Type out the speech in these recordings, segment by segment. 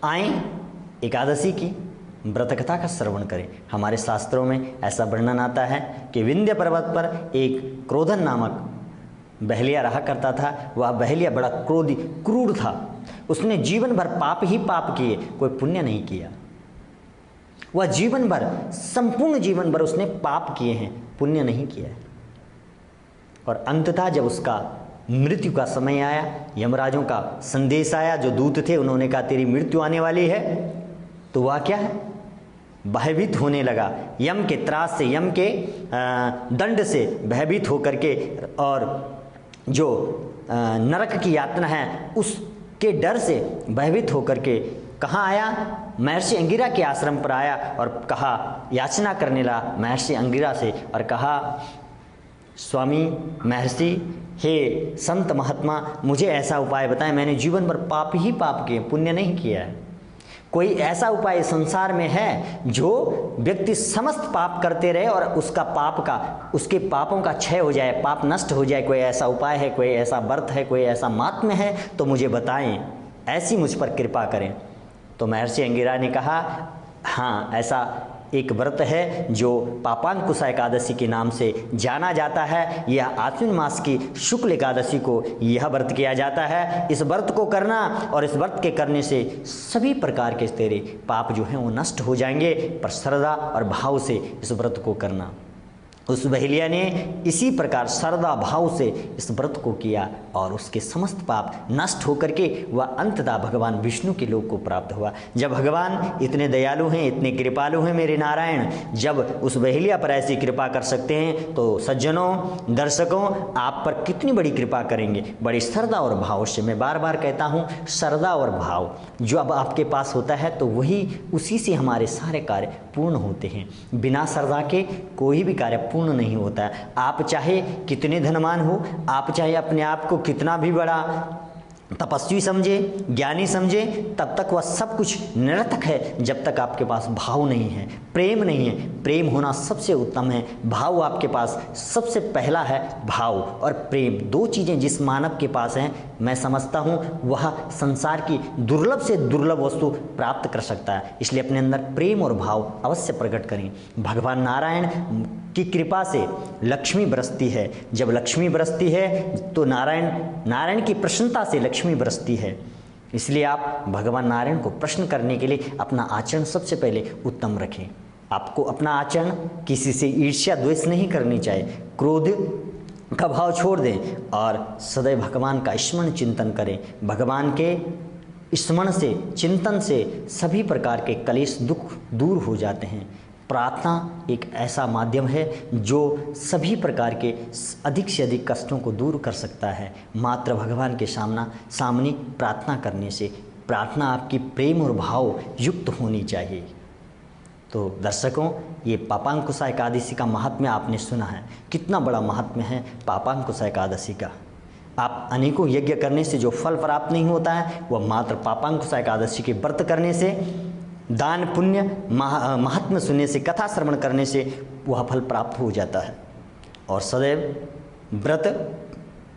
आए एकादशी की व्रत कथा का श्रवण करें। हमारे शास्त्रों में ऐसा वर्णन आता है कि विंध्य पर्वत पर एक क्रोधन नामक बहलिया रहा करता था। वह बहलिया बड़ा क्रोधी क्रूर था। उसने जीवन भर पाप ही पाप किए, कोई पुण्य नहीं किया। वह जीवन भर, संपूर्ण जीवन भर उसने पाप किए हैं, पुण्य नहीं किया है। और अंततः जब उसका मृत्यु का समय आया, यमराजों का संदेश आया, जो दूत थे उन्होंने कहा तेरी मृत्यु आने वाली है, तो वह क्या है, भयभीत होने लगा। यम के त्रास से, यम के दंड से भयभीत होकर के, और जो नरक की यातना है उसके डर से भयभीत होकर के कहाँ आया, महर्षि अंगिरा के आश्रम पर आया और कहा, याचना करने लगा महर्षि अंगिरा से और कहा, स्वामी महर्षि, हे संत महात्मा, मुझे ऐसा उपाय बताएं, मैंने जीवन भर पाप ही पाप किए, पुण्य नहीं किया है। कोई ऐसा उपाय संसार में है जो व्यक्ति समस्त पाप करते रहे और उसका पाप का, उसके पापों का क्षय हो जाए, पाप नष्ट हो जाए? कोई ऐसा उपाय है, कोई ऐसा व्रत है, कोई ऐसा महात्म्य है तो मुझे बताएं, ऐसी मुझ पर कृपा करें। तो महर्षि अंगिरा ने कहा, हाँ, ऐसा एक व्रत है जो पापांकुशा एकादशी के नाम से जाना जाता है। यह आश्विन मास की शुक्ल एकादशी को यह व्रत किया जाता है। इस व्रत को करना और इस व्रत के करने से सभी प्रकार के तेरे पाप जो हैं वो नष्ट हो जाएंगे, पर श्रद्धा और भाव से इस व्रत को करना। उस बहेलिया ने इसी प्रकार श्रद्धा भाव से इस व्रत को किया और उसके समस्त पाप नष्ट होकर के वह अंततः भगवान विष्णु के लोक को प्राप्त हुआ। जब भगवान इतने दयालु हैं, इतने कृपालु हैं मेरे नारायण, जब उस बहेलिया पर ऐसी कृपा कर सकते हैं तो सज्जनों, दर्शकों, आप पर कितनी बड़ी कृपा करेंगे, बड़ी श्रद्धा और भाव से। मैं बार बार कहता हूँ, श्रद्धा और भाव जो अब आपके पास होता है तो वही, उसी से हमारे सारे कार्य पूर्ण होते हैं। बिना श्रद्धा के कोई भी कार्य पूर्ण नहीं होता है। आप चाहे कितने धनवान हो, आप चाहे अपने आप को कितना भी बड़ा तपस्वी समझे, ज्ञानी समझे, तब तक वह सब कुछ निरर्थक है जब तक आपके पास भाव नहीं है, प्रेम नहीं है। प्रेम होना सबसे उत्तम है, भाव आपके पास सबसे पहला है। भाव और प्रेम, दो चीज़ें जिस मानव के पास हैं, मैं समझता हूँ वह संसार की दुर्लभ से दुर्लभ वस्तु प्राप्त कर सकता है। इसलिए अपने अंदर प्रेम और भाव अवश्य प्रकट करें। भगवान नारायण की कृपा से लक्ष्मी बरसती है। जब लक्ष्मी बरसती है तो नारायण की प्रसन्नता से लक्ष्मी बरसती है। इसलिए आप भगवान नारायण को प्रसन्न करने के लिए अपना आचरण सबसे पहले उत्तम रखें। आपको अपना आचरण किसी से ईर्ष्या द्वेष नहीं करनी चाहिए, क्रोध का भाव छोड़ दें और सदैव भगवान का स्मरण चिंतन करें। भगवान के स्मरण से, चिंतन से सभी प्रकार के कलेश दुख दूर हो जाते हैं। प्रार्थना एक ऐसा माध्यम है जो सभी प्रकार के अधिक से अधिक कष्टों को दूर कर सकता है। मात्र भगवान के सामने प्रार्थना करने से, प्रार्थना आपकी प्रेम और भाव युक्त होनी चाहिए। तो दर्शकों, ये पापांकुशा एकादशी का महात्म्य आपने सुना है, कितना बड़ा महात्म्य है पापांकुशा एकादशी का। आप अनेकों यज्ञ करने से जो फल प्राप्त नहीं होता है वह मात्र पापांकुशा एकादशी के व्रत करने से, दान पुण्य महात्म्य सुनने से, कथा श्रवण करने से वह फल प्राप्त हो जाता है। और सदैव व्रत,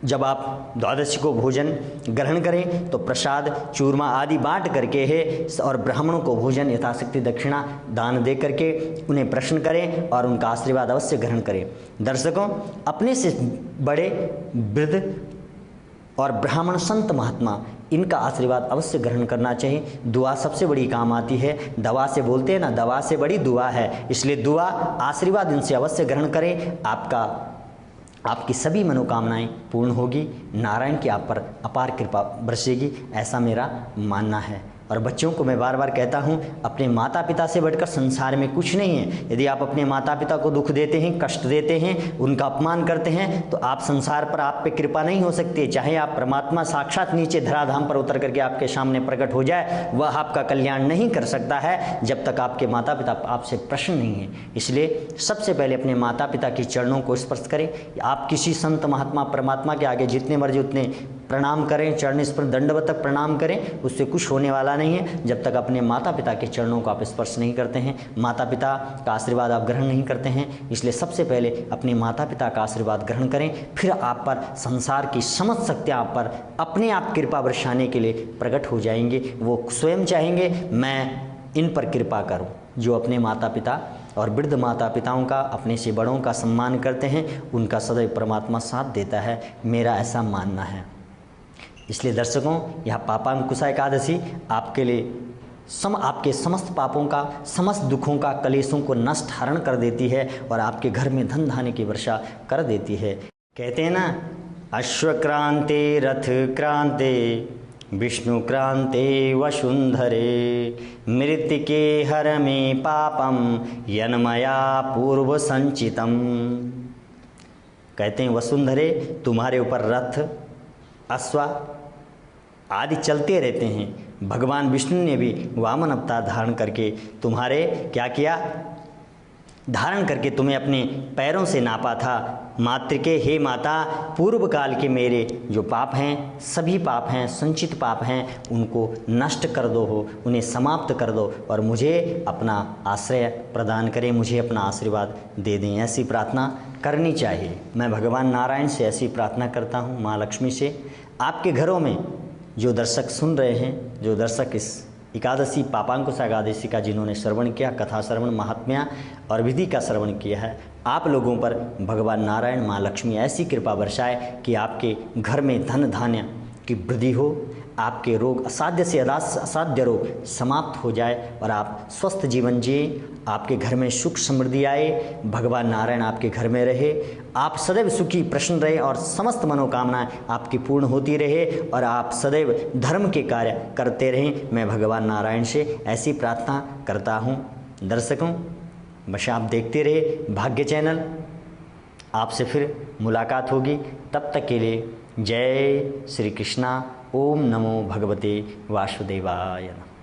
जब आप द्वादशी को भोजन ग्रहण करें तो प्रसाद, चूरमा आदि बांट करके है और ब्राह्मणों को भोजन यथाशक्ति दक्षिणा दान दे करके उन्हें प्रसन्न करें और उनका आशीर्वाद अवश्य ग्रहण करें। दर्शकों, अपने से बड़े वृद्ध और ब्राह्मण संत महात्मा, इनका आशीर्वाद अवश्य ग्रहण करना चाहिए। दुआ सबसे बड़ी काम आती है। दवा से बोलते हैं ना, दवा से बड़ी दुआ है। इसलिए दुआ, आशीर्वाद इनसे अवश्य ग्रहण करें। आपकी सभी मनोकामनाएं पूर्ण होगी। नारायण की आप पर अपार कृपा बरसेगी, ऐसा मेरा मानना है। और बच्चों को मैं बार बार कहता हूँ, अपने माता पिता से बढ़कर संसार में कुछ नहीं है। यदि आप अपने माता पिता को दुख देते हैं, कष्ट देते हैं, उनका अपमान करते हैं, तो आप संसार पर, आप पे कृपा नहीं हो सकती। चाहे आप परमात्मा साक्षात नीचे धराधाम पर उतर करके आपके सामने प्रकट हो जाए, वह आपका कल्याण नहीं कर सकता है जब तक आपके माता पिता आपसे प्रसन्न नहीं है। इसलिए सबसे पहले अपने माता पिता के चरणों को स्पर्श करें। आप किसी संत महात्मा परमात्मा के आगे जितने मर्जी उतने प्रणाम करें, चरण स्पर्श दंडवत तक प्रणाम करें, उससे कुछ होने वाला नहीं है जब तक अपने माता पिता के चरणों को आप स्पर्श नहीं करते हैं, माता पिता का आशीर्वाद आप ग्रहण नहीं करते हैं। इसलिए सबसे पहले अपने माता पिता का आशीर्वाद ग्रहण करें, फिर आप पर संसार की समस्त शक्तियाँ आप पर अपने आप कृपा बरसाने के लिए प्रकट हो जाएंगे। वो स्वयं चाहेंगे मैं इन पर कृपा करूं। जो अपने माता पिता और वृद्ध माता पिताओं का, अपने से बड़ों का सम्मान करते हैं, उनका सदैव परमात्मा साथ देता है, मेरा ऐसा मानना है। इसलिए दर्शकों, यह पापांकुशा एकादशी आपके लिए आपके समस्त पापों का, समस्त दुखों का, कलेशों को नष्ट हरण कर देती है और आपके घर में धन धान्य की वर्षा कर देती है। कहते हैं ना, अश्वक्रांते रथ क्रांते विष्णु क्रांते वसुंधरे मृत्तिके हर में पापम यन्मया पूर्व संचितम। कहते हैं वसुंधरे, तुम्हारे ऊपर रथ, अश्व आदि चलते रहते हैं। भगवान विष्णु ने भी वामन अवतार धारण करके तुम्हारे क्या किया, धारण करके तुम्हें अपने पैरों से नापा था। मातृके, हे माता, पूर्व काल के मेरे जो पाप हैं, सभी पाप हैं, संचित पाप हैं, उनको नष्ट कर दो हो, उन्हें समाप्त कर दो और मुझे अपना आश्रय प्रदान करें, मुझे अपना आशीर्वाद दे दें। ऐसी प्रार्थना करनी चाहिए। मैं भगवान नारायण से ऐसी प्रार्थना करता हूँ, माँ लक्ष्मी से। आपके घरों में जो दर्शक सुन रहे हैं, जो दर्शक इस एकादशी पापांकुशा एकादशी का जिन्होंने श्रवण किया, कथा श्रवण, महात्म्य और विधि का श्रवण किया है, आप लोगों पर भगवान नारायण, माँ लक्ष्मी ऐसी कृपा बरसाए कि आपके घर में धन धान्य की वृद्धि हो, आपके रोग, असाध्य से असाध्य रोग समाप्त हो जाए और आप स्वस्थ जीवन जिए, आपके घर में सुख समृद्धि आए, भगवान नारायण आपके घर में रहे, आप सदैव सुखी प्रसन्न रहे और समस्त मनोकामनाएं आपकी पूर्ण होती रहे और आप सदैव धर्म के कार्य करते रहें। मैं भगवान नारायण से ऐसी प्रार्थना करता हूँ। दर्शकों, बस आप देखते रहे भाग्य चैनल। आपसे फिर मुलाकात होगी, तब तक के लिए जय श्री कृष्णा। ओम नमो भगवते वासुदेवाय नमः।